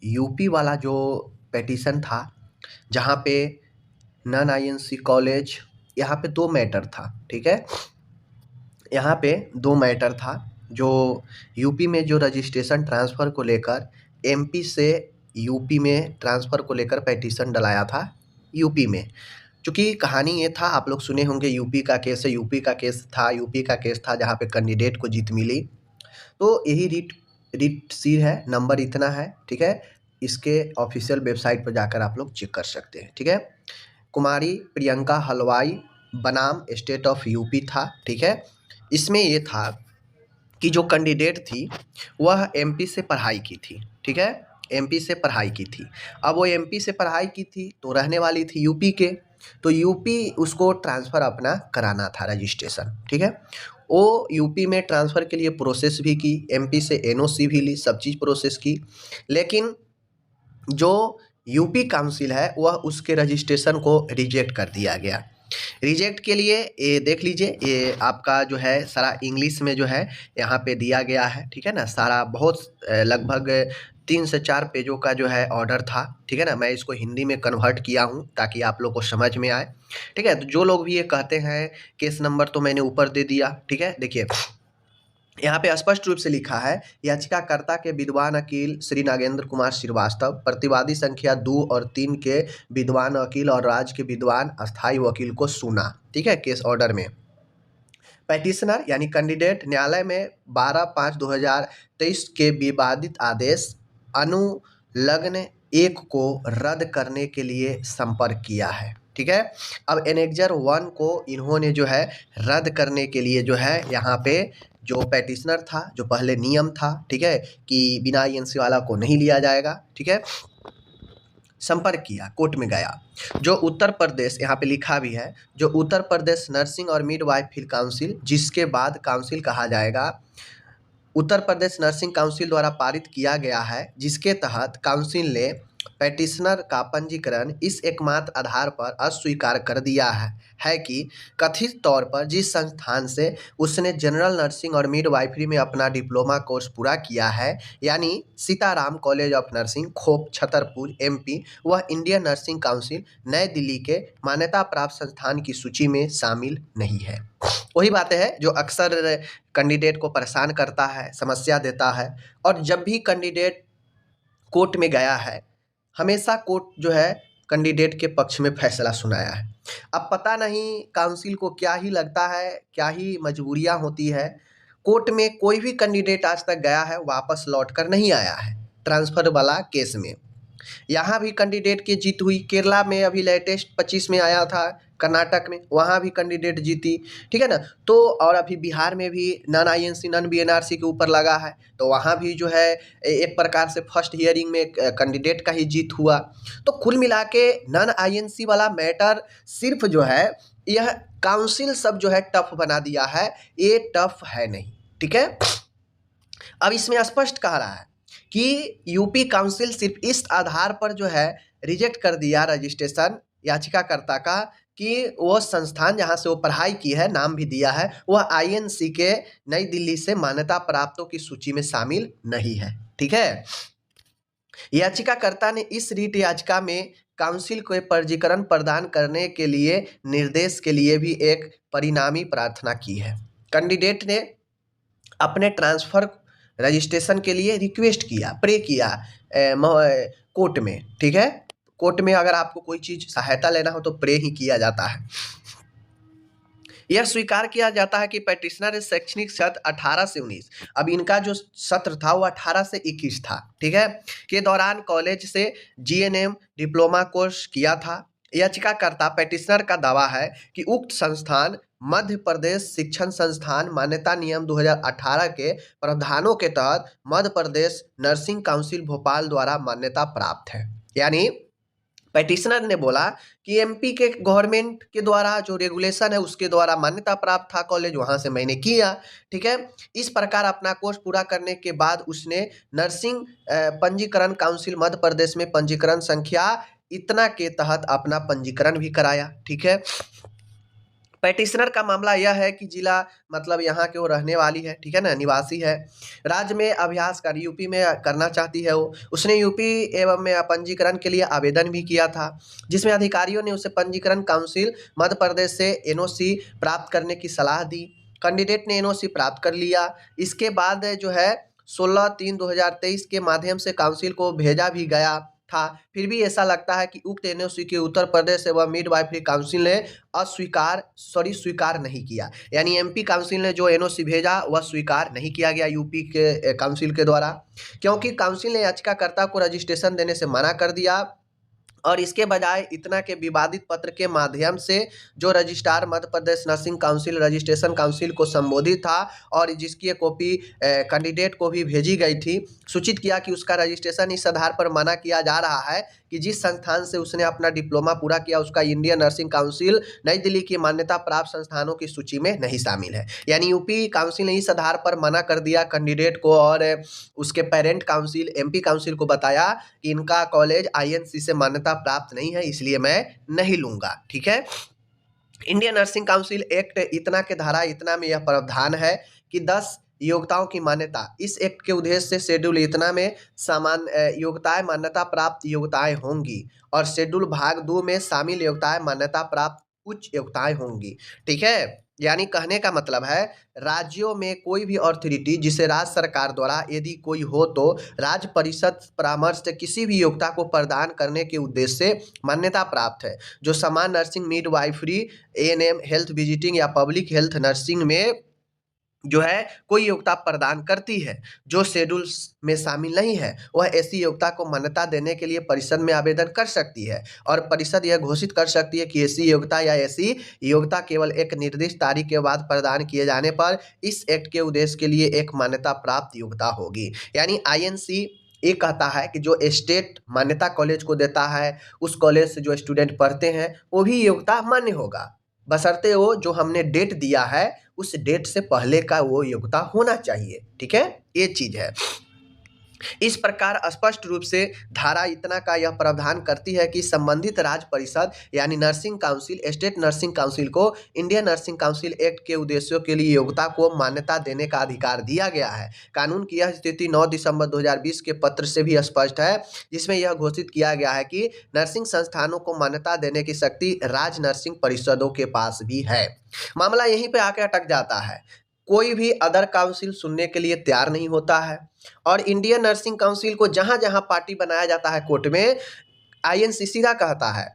UP वाला जो petition था, जहाँ पे नॉन आईएनसी कॉलेज, यहाँ पे 2 मैटर था, ठीक है? यहाँ पे 2 मैटर था, जो यूपी में जो रजिस्ट्रेशन ट्रांसफ़र को लेकर एमपी से यूपी में ट्रांसफ़र को लेकर पेटिशन डलाया था यूपी में। चूँकि कहानी ये था, आप लोग सुने होंगे, यूपी का केस है, यूपी का केस था जहाँ पे कैंडिडेट को जीत मिली। तो यही रिट रिट सी है, नंबर इतना है, ठीक है? इसके ऑफ़िशियल वेबसाइट पर जाकर आप लोग चेक कर सकते हैं, ठीक है? कुमारी प्रियंका हलवाई बनाम स्टेट ऑफ यूपी था, ठीक है? इसमें ये था कि जो कैंडिडेट थी वह एमपी से पढ़ाई की थी, ठीक है? एमपी से पढ़ाई की थी। अब वो एमपी से पढ़ाई की थी तो रहने वाली थी यूपी के, तो यूपी उसको ट्रांसफ़र अपना कराना था रजिस्ट्रेशन, ठीक है? वो यूपी में ट्रांसफ़र के लिए प्रोसेस भी की, एमपी से एनओसी भी ली, सब चीज़ प्रोसेस की। लेकिन जो यूपी काउंसिल है वह उसके रजिस्ट्रेशन को रिजेक्ट कर दिया गया। रिजेक्ट के लिए ये देख लीजिए, ये आपका जो है सारा इंग्लिश में जो है यहाँ पे दिया गया है, ठीक है ना? सारा बहुत लगभग 3 से 4 पेजों का जो है ऑर्डर था, ठीक है ना? मैं इसको हिंदी में कन्वर्ट किया हूँ ताकि आप लोग को समझ में आए, ठीक है? तो जो लोग भी ये कहते हैं केस नंबर तो मैंने ऊपर दे दिया, ठीक है? देखिए, यहाँ पे स्पष्ट रूप से लिखा है, याचिकाकर्ता के विद्वान वकील श्री नागेंद्र कुमार श्रीवास्तव, प्रतिवादी संख्या 2 और 3 के विद्वान वकील और राज्य के विद्वान अस्थायी वकील को सुना, ठीक है? केस ऑर्डर में पेटिशनर यानी कैंडिडेट न्यायालय में 12/5/2023 के विवादित आदेश अनुलग्न 1 को रद्द करने के लिए संपर्क किया है, ठीक है? अब एनेक्जर 1 को इन्होंने जो है रद्द करने के लिए जो है यहाँ पे जो पेटिशनर था, जो पहले नियम था, ठीक है, कि बिना आईएनसी वाला को नहीं लिया जाएगा, ठीक है, संपर्क किया, कोर्ट में गया। जो उत्तर प्रदेश, यहाँ पे लिखा भी है, जो उत्तर प्रदेश नर्सिंग और मिडवाइफरी काउंसिल, जिसके बाद काउंसिल कहा जाएगा, उत्तर प्रदेश नर्सिंग काउंसिल द्वारा पारित किया गया है, जिसके तहत काउंसिल ने पेटिशनर का पंजीकरण इस एकमात्र आधार पर अस्वीकार कर दिया है कि कथित तौर पर जिस संस्थान से उसने जनरल नर्सिंग और मिडवाइफरी में अपना डिप्लोमा कोर्स पूरा किया है, यानी सीताराम कॉलेज ऑफ नर्सिंग, खोप, छतरपुर, एमपी, वह इंडियन नर्सिंग काउंसिल नई दिल्ली के मान्यता प्राप्त संस्थान की सूची में शामिल नहीं है। वही बातें हैं जो अक्सर कैंडिडेट को परेशान करता है, समस्या देता है, और जब भी कैंडिडेट कोर्ट में गया है, हमेशा कोर्ट जो है कैंडिडेट के पक्ष में फैसला सुनाया है। अब पता नहीं काउंसिल को क्या ही लगता है, क्या ही मजबूरियाँ होती है, कोर्ट में कोई भी कैंडिडेट आज तक गया है वापस लौट कर नहीं आया है ट्रांसफ़र वाला केस में। यहाँ भी कैंडिडेट की जीत हुई, केरला में अभी लेटेस्ट 25 में आया था, कर्नाटक में, वहाँ भी कैंडिडेट जीती, ठीक है ना? तो और अभी बिहार में भी नॉन आईएनसी, नॉन बीएनआरसी के ऊपर लगा है, तो वहाँ भी जो है एक प्रकार से फर्स्ट हियरिंग में कैंडिडेट का ही जीत हुआ। तो कुल मिला के नॉन आईएनसी वाला मैटर सिर्फ जो है यह काउंसिल सब जो है टफ बना दिया है, ये टफ है नहीं, ठीक है? अब इसमें स्पष्ट कह रहा है कि यूपी काउंसिल सिर्फ इस आधार पर जो है रिजेक्ट कर दिया रजिस्ट्रेशन याचिकाकर्ता का कि वो संस्थान जहाँ से वो पढ़ाई की है, नाम भी दिया है, वह आईएनसी के नई दिल्ली से मान्यता प्राप्तों की सूची में शामिल नहीं है, ठीक है? याचिकाकर्ता ने इस रीट याचिका में काउंसिल को पंजीकरण प्रदान करने के लिए निर्देश के लिए भी एक परिणामी प्रार्थना की है। कैंडिडेट ने अपने ट्रांसफ़र रजिस्ट्रेशन के लिए रिक्वेस्ट किया, प्रे किया कोर्ट में, ठीक है? कोर्ट में अगर आपको कोई चीज़ सहायता लेना हो तो प्रे ही किया जाता है। यह स्वीकार किया जाता है कि पेटिशनर शैक्षणिक सत्र 18 से 19, अब इनका जो सत्र था वो 18 से 21 था, ठीक है, के दौरान कॉलेज से जीएनएम डिप्लोमा कोर्स किया था। याचिकाकर्ता पेटिशनर का दावा है कि उक्त संस्थान मध्य प्रदेश शिक्षण संस्थान मान्यता नियम 2018 के प्रावधानों के तहत मध्य प्रदेश नर्सिंग काउंसिल भोपाल द्वारा मान्यता प्राप्त है। यानी पेटिशनर ने बोला कि एमपी के गवर्नमेंट के द्वारा जो रेगुलेशन है उसके द्वारा मान्यता प्राप्त था कॉलेज, वहाँ से मैंने किया, ठीक है? इस प्रकार अपना कोर्स पूरा करने के बाद उसने नर्सिंग पंजीकरण काउंसिल मध्य प्रदेश में पंजीकरण संख्या इतना के तहत अपना पंजीकरण भी कराया, ठीक है? पेटिशनर का मामला यह है कि जिला मतलब यहाँ के वो रहने वाली है, ठीक है ना, निवासी है। राज्य में अभ्यास कार्य यूपी में करना चाहती है वो। उसने यूपी एवं में पंजीकरण के लिए आवेदन भी किया था, जिसमें अधिकारियों ने उसे पंजीकरण काउंसिल मध्य प्रदेश से एनओसी प्राप्त करने की सलाह दी। कैंडिडेट ने एनओसी प्राप्त कर लिया। इसके बाद जो है 16/3/2023 के माध्यम से काउंसिल को भेजा भी गया था। फिर भी ऐसा लगता है कि उक्त एनओसी के उत्तर प्रदेश एवं मिडवाइफरी काउंसिल ने स्वीकार नहीं किया। यानी एमपी काउंसिल ने जो एनओसी भेजा वह स्वीकार नहीं किया गया यूपी के काउंसिल के द्वारा, क्योंकि काउंसिल ने याचिकाकर्ता को रजिस्ट्रेशन देने से मना कर दिया और इसके बजाय इतना के विवादित पत्र के माध्यम से जो registrar Madhya Pradesh nursing council registration council को संबोधित था और जिसकी एक कॉपी कैंडिडेट को भी भेजी गई थी, सूचित किया कि उसका रजिस्ट्रेशन इस आधार पर मना किया जा रहा है कि जिस संस्थान से उसने अपना डिप्लोमा पूरा किया उसका इंडियन नर्सिंग काउंसिल नई दिल्ली की मान्यता प्राप्त संस्थानों की सूची में नहीं शामिल है। यानी यूपी काउंसिल ने इस आधार पर मना कर दिया कैंडिडेट को और उसके पेरेंट काउंसिल एमपी काउंसिल को बताया कि इनका कॉलेज आईएनसी से मान्यता प्राप्त नहीं है, इसलिए मैं नहीं लूँगा, ठीक है। इंडियन नर्सिंग काउंसिल एक्ट इतना के धारा इतना में यह प्रावधान है कि 10 योग्यताओं की मान्यता। इस एक्ट के उद्देश्य से शेड्यूल इतना में सामान्य योग्यताएं मान्यता प्राप्त योग्यताएं होंगी और शेड्यूल भाग 2 में शामिल योग्यताएं मान्यता प्राप्त उच्च योग्यताएं होंगी, ठीक है। यानी कहने का मतलब है राज्यों में कोई भी अथॉरिटी जिसे राज्य सरकार द्वारा यदि कोई हो तो राज्य परिषद परामर्श से किसी भी योग्यता को प्रदान करने के उद्देश्य से मान्यता प्राप्त है, जो समान nursing midwifery ANM health visiting या पब्लिक हेल्थ नर्सिंग में जो है कोई योग्यता प्रदान करती है जो शेड्यूल में शामिल नहीं है, वह ऐसी योग्यता को मान्यता देने के लिए परिषद में आवेदन कर सकती है और परिषद यह घोषित कर सकती है कि ऐसी योग्यता या ऐसी योग्यता केवल एक निर्दिष्ट तारीख के बाद प्रदान किए जाने पर इस एक्ट के उद्देश्य के लिए एक मान्यता प्राप्त योग्यता होगी। यानी आईएनसी ये कहता है कि जो स्टेट मान्यता कॉलेज को देता है उस कॉलेज से जो स्टूडेंट पढ़ते हैं वो भी योग्यता मान्य होगा, बशर्ते वो जो हमने डेट दिया है उस डेट से पहले का वो योग्यता होना चाहिए, ठीक है, ये चीज है। इस प्रकार स्पष्ट रूप से धारा इतना का यह प्रावधान करती है कि संबंधित राज्य परिषद यानी nursing council state nursing council को इंडियन नर्सिंग काउंसिल एक्ट के उद्देश्यों के लिए योग्यता को मान्यता देने का अधिकार दिया गया है। कानून की यह स्थिति 9 दिसंबर 2020 के पत्र से भी स्पष्ट है, जिसमें यह घोषित किया गया है कि नर्सिंग संस्थानों को मान्यता देने की शक्ति राज्य नर्सिंग परिषदों के पास भी है। मामला यहीं पे आके अटक जाता है, कोई भी अदर काउंसिल सुनने के लिए तैयार नहीं होता है और इंडियन नर्सिंग काउंसिल को जहां जहां पार्टी बनाया जाता है कोर्ट में, आईएनसी सीधा कहता है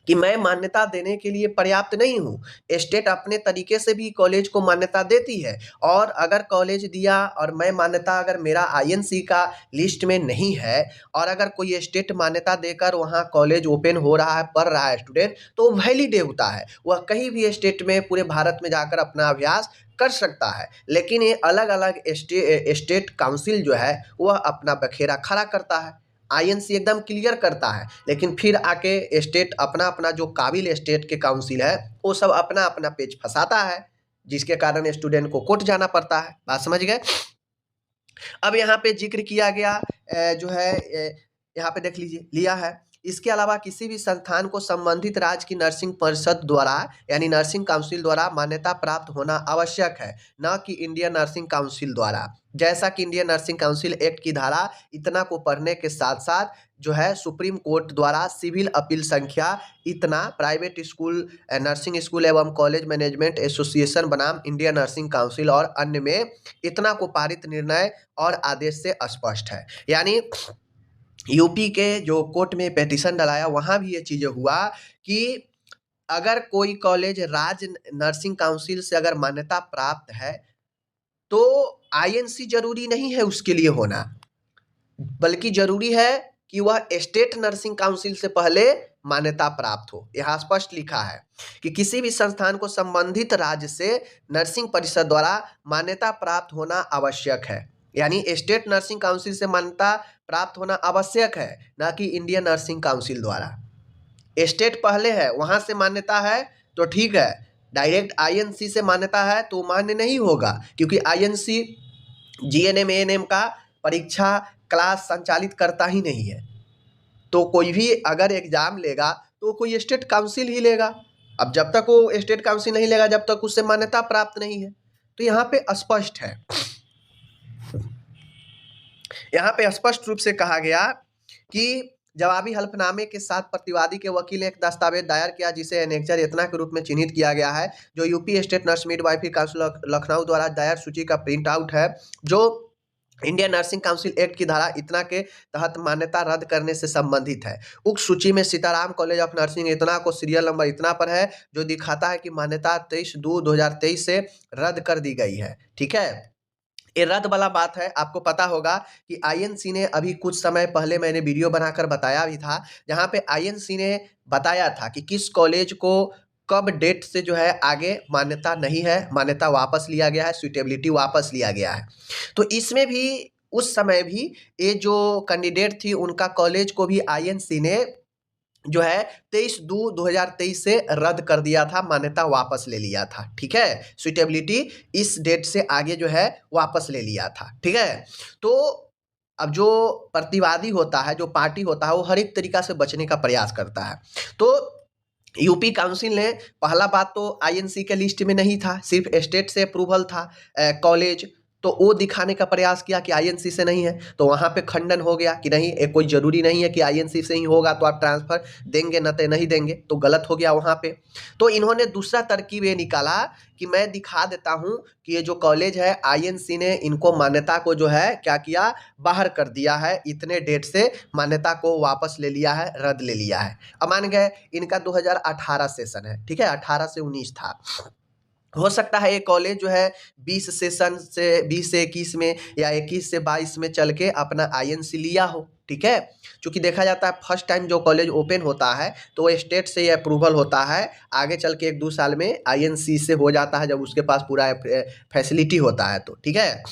कि मैं मान्यता देने के लिए पर्याप्त नहीं हूँ। स्टेट अपने तरीके से भी कॉलेज को मान्यता देती है और अगर कॉलेज दिया और मैं मान्यता अगर मेरा आईएनसी का लिस्ट में नहीं है और अगर कोई स्टेट मान्यता देकर वहाँ कॉलेज ओपन हो रहा है, पढ़ रहा है स्टूडेंट, तो वैलिड होता है, वह कहीं भी स्टेट में पूरे भारत में जाकर अपना अभ्यास कर सकता है। लेकिन ये अलग अलग स्टेट काउंसिल जो है वह अपना बखेरा खड़ा करता है, आईएनसी एकदम क्लियर करता है, लेकिन फिर आके स्टेट अपना अपना जो काबिल स्टेट के काउंसिल है वो सब अपना अपना पेज फंसाता है, जिसके कारण स्टूडेंट को कोर्ट जाना पड़ता है। बात समझ गए। अब यहाँ पे जिक्र किया गया जो है यहाँ पे देख लीजिए लिया है, इसके अलावा किसी भी संस्थान को संबंधित राज्य की नर्सिंग परिषद द्वारा यानी नर्सिंग काउंसिल द्वारा मान्यता प्राप्त होना आवश्यक है, न कि इंडियन नर्सिंग काउंसिल द्वारा। जैसा कि इंडियन नर्सिंग काउंसिल एक्ट की धारा इतना को पढ़ने के साथ साथ जो है सुप्रीम कोर्ट द्वारा सिविल अपील संख्या इतना प्राइवेट स्कूल नर्सिंग स्कूल एवं कॉलेज मैनेजमेंट एसोसिएशन बनाम इंडियन नर्सिंग काउंसिल और अन्य में इतना को पारित निर्णय और आदेश से स्पष्ट है। यानी यूपी के जो कोर्ट में पिटीशन डलाया वहाँ भी ये चीज़ें हुआ कि अगर कोई कॉलेज राज्य नर्सिंग काउंसिल से अगर मान्यता प्राप्त है तो आईएनसी जरूरी नहीं है उसके लिए होना, बल्कि जरूरी है कि वह स्टेट नर्सिंग काउंसिल से पहले मान्यता प्राप्त हो। यहाँ स्पष्ट लिखा है कि किसी भी संस्थान को संबंधित राज्य से नर्सिंग परिषद द्वारा मान्यता प्राप्त होना आवश्यक है, यानी स्टेट नर्सिंग काउंसिल से मान्यता प्राप्त होना आवश्यक है, ना कि इंडियन नर्सिंग काउंसिल द्वारा। स्टेट पहले है, वहाँ से मान्यता है तो ठीक है, डायरेक्ट आईएनसी से मान्यता है तो मान्य नहीं होगा, क्योंकि आईएनसी जीएनएम एएनएम का परीक्षा क्लास संचालित करता ही नहीं है। तो कोई भी अगर एग्जाम लेगा तो कोई स्टेट काउंसिल ही लेगा, अब जब तक वो स्टेट काउंसिल नहीं लेगा, जब तक उससे मान्यता प्राप्त नहीं है। तो यहाँ पे स्पष्ट है, यहाँ पे स्पष्ट रूप से कहा गया कि जवाबी हल्फनामे के साथ प्रतिवादी के वकील ने एक दस्तावेज दायर किया जिसे एनेक्जर एतना के रूप में चिन्हित किया गया है, जो UP state nurse midwifery council Lucknow द्वारा दायर सूची का प्रिंट आउट है, जो इंडियन नर्सिंग काउंसिल एक्ट की धारा इतना के तहत मान्यता रद्द करने से संबंधित है। उक्त सूची में सीताराम कॉलेज ऑफ नर्सिंग इतना को सीरियल नंबर इतना पर है, जो दिखाता है कि मान्यता 23/2/2023 से रद्द कर दी गई है। ठीक है, ये रद्द वाला बात है। आपको पता होगा कि आईएनसी ने अभी कुछ समय पहले मैंने वीडियो बनाकर बताया भी था, जहाँ पे आईएनसी ने बताया था कि किस कॉलेज को कब डेट से जो है आगे मान्यता नहीं है, मान्यता वापस लिया गया है, सुटेबिलिटी वापस लिया गया है। तो इसमें भी उस समय भी ये जो कैंडिडेट थी उनका कॉलेज को भी आईएनसी ने जो है 23/2/2023 से रद्द कर दिया था, मान्यता वापस ले लिया था। ठीक है, सुटेबिलिटी इस डेट से आगे जो है वापस ले लिया था। ठीक है, तो अब जो प्रतिवादी होता है, जो पार्टी होता है, वो हर एक तरीका से बचने का प्रयास करता है। तो यूपी काउंसिल ने पहला बात तो आईएनसी के लिस्ट में नहीं था, सिर्फ स्टेट से अप्रूवल था कॉलेज, तो वो दिखाने का प्रयास किया कि आईएनसी से नहीं है, तो वहाँ पे खंडन हो गया कि नहीं, ये कोई ज़रूरी नहीं है कि आईएनसी से ही होगा तो आप ट्रांसफ़र देंगे न तो नहीं देंगे, तो गलत हो गया वहाँ पे। तो इन्होंने दूसरा तरकीब ये निकाला कि मैं दिखा देता हूँ कि ये जो कॉलेज है आईएनसी ने इनको मान्यता को जो है क्या किया, बाहर कर दिया है, इतने डेट से मान्यता को वापस ले लिया है, रद्द ले लिया है। अब मान गए इनका 2018 सेशन है, ठीक है, 18 से 19 था। हो सकता है ये कॉलेज जो है 20 सेशन से 20 से 21 में या 21 से 22 में चल के अपना आईएनसी लिया हो। ठीक है, चूँकि देखा जाता है फर्स्ट टाइम जो कॉलेज ओपन होता है तो वो स्टेट से ये अप्रूवल होता है, आगे चल के 1-2 साल में आईएनसी से हो जाता है जब उसके पास पूरा फैसिलिटी होता है तो। ठीक है,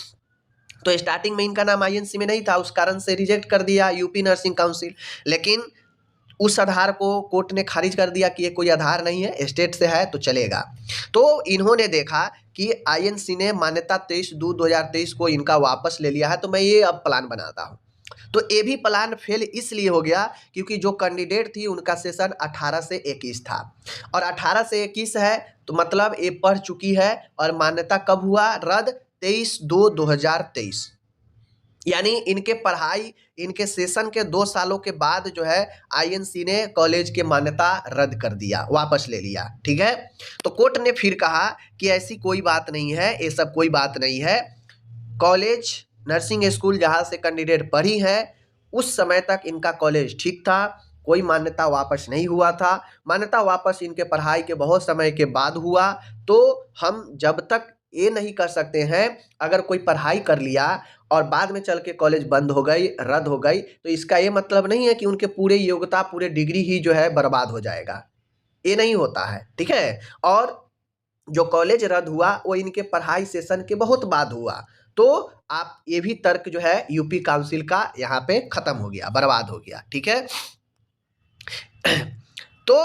तो स्टार्टिंग में इनका नाम आईएनसी में नहीं था, उस कारण से रिजेक्ट कर दिया यूपी नर्सिंग काउंसिल, लेकिन उस आधार को कोर्ट ने खारिज कर दिया कि ये कोई आधार नहीं है, स्टेट से है तो चलेगा। तो इन्होंने देखा कि आईएनसी ने मान्यता 23/2/2023 को इनका वापस ले लिया है, तो मैं ये अब प्लान बनाता हूँ। तो ये भी प्लान फेल इसलिए हो गया क्योंकि जो कैंडिडेट थी उनका सेशन 18 से 21 था, और 18 से 21 है तो मतलब ये पढ़ चुकी है, और मान्यता कब हुआ रद्द, 23/2/2023, यानी इनके पढ़ाई, इनके सेशन के 2 सालों के बाद जो है आईएनसी ने कॉलेज की मान्यता रद्द कर दिया, वापस ले लिया। ठीक है, तो कोर्ट ने फिर कहा कि ऐसी कोई बात नहीं है, ये सब कोई बात नहीं है, कॉलेज नर्सिंग स्कूल जहाँ से कैंडिडेट पढ़ी है उस समय तक इनका कॉलेज ठीक था, कोई मान्यता वापस नहीं हुआ था, मान्यता वापस इनके पढ़ाई के बहुत समय के बाद हुआ। तो हम जब तक ये नहीं कर सकते हैं, अगर कोई पढ़ाई कर लिया और बाद में चल के कॉलेज बंद हो गई, रद्द हो गई, तो इसका ये मतलब नहीं है कि उनके पूरे योग्यता, पूरे डिग्री ही जो है बर्बाद हो जाएगा, ये नहीं होता है। ठीक है, और जो कॉलेज रद्द हुआ वो इनके पढ़ाई सेशन के बहुत बाद हुआ, तो आप ये भी तर्क जो है यूपी काउंसिल का यहाँ पे खत्म हो गया, बर्बाद हो गया। ठीक है, तो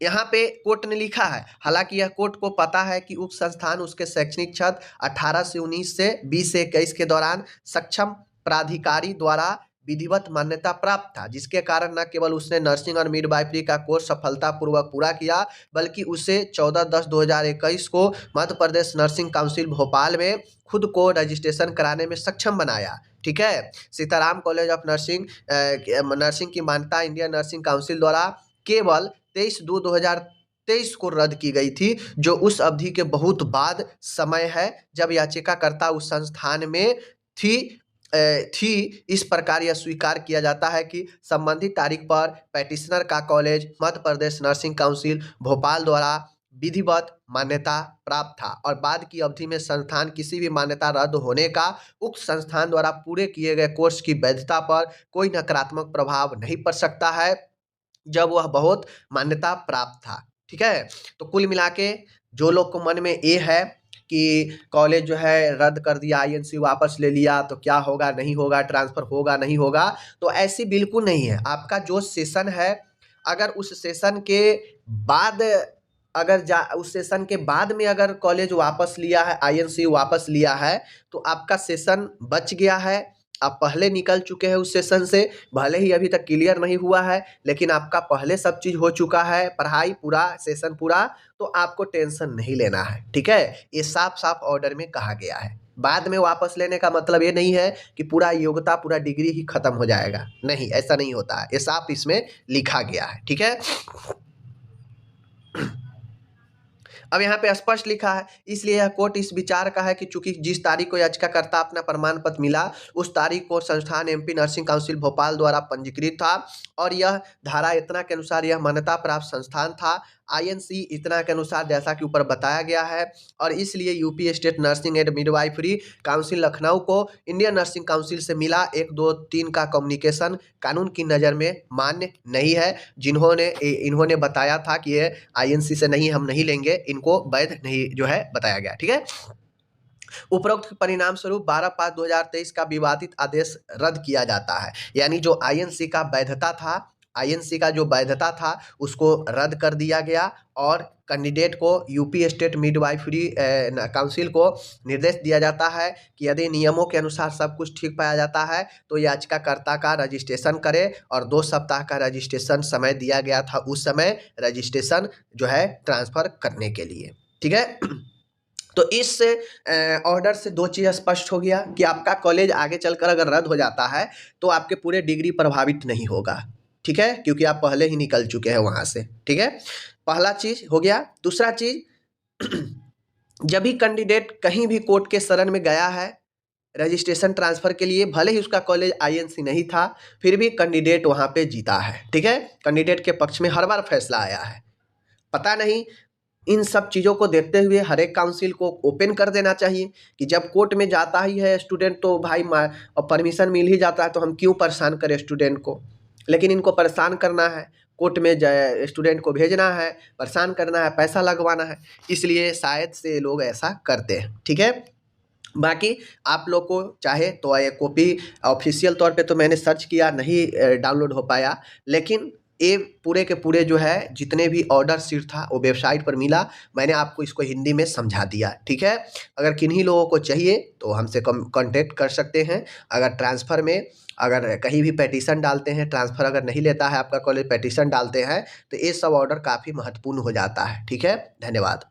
यहाँ पे कोर्ट ने लिखा है, हालांकि यह कोर्ट को पता है कि उक्त संस्थान उसके शैक्षणिक छात्र 18 से 19 से 20 से 21 के दौरान सक्षम प्राधिकारी द्वारा विधिवत मान्यता प्राप्त था, जिसके कारण न केवल उसने नर्सिंग और मिडवाइफरी का कोर्स सफलतापूर्वक पूरा किया, बल्कि उसे 14/10/2021 को मध्य प्रदेश नर्सिंग काउंसिल भोपाल में खुद को रजिस्ट्रेशन कराने में सक्षम बनाया। ठीक है, Sitaram college of nursing nursing की मान्यता इंडियन नर्सिंग काउंसिल द्वारा केवल 23/2/2023 को रद्द की गई थी, जो उस अवधि के बहुत बाद समय है जब याचिकाकर्ता उस संस्थान में थी। इस प्रकार यह स्वीकार किया जाता है कि संबंधित तारीख पर पैटिशनर का college Madhya Pradesh nursing council Bhopal द्वारा विधिवत मान्यता प्राप्त था, और बाद की अवधि में संस्थान किसी भी मान्यता रद्द होने का उक्त संस्थान द्वारा पूरे किए गए कोर्स की वैधता पर कोई नकारात्मक प्रभाव नहीं पड़ सकता है, जब वह बहुत मान्यता प्राप्त था। ठीक है, तो कुल मिला के जो लोग को मन में ये है कि कॉलेज जो है रद्द कर दिया, आईएनसी वापस ले लिया, तो क्या होगा, नहीं होगा, ट्रांसफ़र होगा, नहीं होगा, तो ऐसी बिल्कुल नहीं है। आपका जो सेशन है, अगर उस सेशन के बाद उस सेशन के बाद में अगर कॉलेज वापस लिया है, आईएनसी वापस लिया है, तो आपका सेशन बच गया है, आप पहले निकल चुके हैं उस सेशन से, भले ही अभी तक क्लियर नहीं हुआ है, लेकिन आपका पहले सब चीज़ हो चुका है, पढ़ाई पूरा, सेशन पूरा, तो आपको टेंशन नहीं लेना है, ठीक है। ये साफ साफ ऑर्डर में कहा गया है। बाद में वापस लेने का मतलब ये नहीं है कि पूरा योग्यता, पूरा डिग्री ही खत्म हो जाएगा, नहीं, ऐसा नहीं होता है, ये साफ इसमें लिखा गया है, ठीक है। अब यहाँ पे स्पष्ट लिखा है, इसलिए यह कोर्ट इस विचार का है कि चूंकि जिस तारीख को याचिकाकर्ता अपना प्रमाण पत्र मिला, उस तारीख को संस्थान एमपी नर्सिंग काउंसिल भोपाल द्वारा पंजीकृत था और यह धारा इतना के अनुसार यह मान्यता प्राप्त संस्थान था, आईएनसी इतना के अनुसार जैसा कि ऊपर बताया गया है, और इसलिए UP state nursing and midwifery council Lucknow को इंडियन नर्सिंग काउंसिल से मिला 1, 2, 3 का कम्युनिकेशन कानून की नज़र में मान्य नहीं है। इन्होंने बताया था कि ये आईएनसी से नहीं, हम नहीं लेंगे, इनको वैध नहीं जो है बताया गया, ठीक है। उपरोक्त परिणाम स्वरूप 12/5/2023 का विवादित आदेश रद्द किया जाता है, यानी जो आईएनसी का वैधता था उसको रद्द कर दिया गया और कैंडिडेट को यूपी स्टेट मिडवाइफरी काउंसिल को निर्देश दिया जाता है कि यदि नियमों के अनुसार सब कुछ ठीक पाया जाता है तो याचिकाकर्ता का रजिस्ट्रेशन करे, और 2 सप्ताह का रजिस्ट्रेशन समय दिया गया था, उस समय रजिस्ट्रेशन जो है ट्रांसफ़र करने के लिए, ठीक है। तो इस ऑर्डर से 2 चीज़ स्पष्ट हो गया कि आपका कॉलेज आगे चलकर अगर रद्द हो जाता है तो आपके पूरे डिग्री प्रभावित नहीं होगा, ठीक है, क्योंकि आप पहले ही निकल चुके हैं वहाँ से, ठीक है। पहला चीज़ हो गया। दूसरा चीज़ जब भी कैंडिडेट कहीं भी कोर्ट के शरण में गया है रजिस्ट्रेशन ट्रांसफ़र के लिए, भले ही उसका कॉलेज आईएनसी नहीं था, फिर भी कैंडिडेट वहाँ पे जीता है, ठीक है। कैंडिडेट के पक्ष में हर बार फैसला आया है। पता नहीं, इन सब चीज़ों को देखते हुए हर एक काउंसिल को ओपन कर देना चाहिए कि जब कोर्ट में जाता ही है स्टूडेंट तो भाई और परमिशन मिल ही जाता है तो हम क्यों परेशान करें स्टूडेंट को। लेकिन इनको परेशान करना है, कोर्ट में स्टूडेंट को भेजना है, परेशान करना है, पैसा लगवाना है, इसलिए शायद से लोग ऐसा करते हैं, ठीक है। बाकी आप लोग को चाहे तो ये कॉपी ऑफिशियल तौर पे तो मैंने सर्च किया, नहीं डाउनलोड हो पाया, लेकिन ये पूरे के पूरे जो है जितने भी ऑर्डर शीट था वो वेबसाइट पर मिला, मैंने आपको इसको हिंदी में समझा दिया, ठीक है। अगर किन्हीं लोगों को चाहिए तो हमसे कांटेक्ट कर सकते हैं। अगर ट्रांसफ़र में अगर कहीं भी पेटिशन डालते हैं, ट्रांसफ़र अगर नहीं लेता है आपका कॉलेज, पेटिशन डालते हैं तो ये सब ऑर्डर काफ़ी महत्वपूर्ण हो जाता है, ठीक है। धन्यवाद।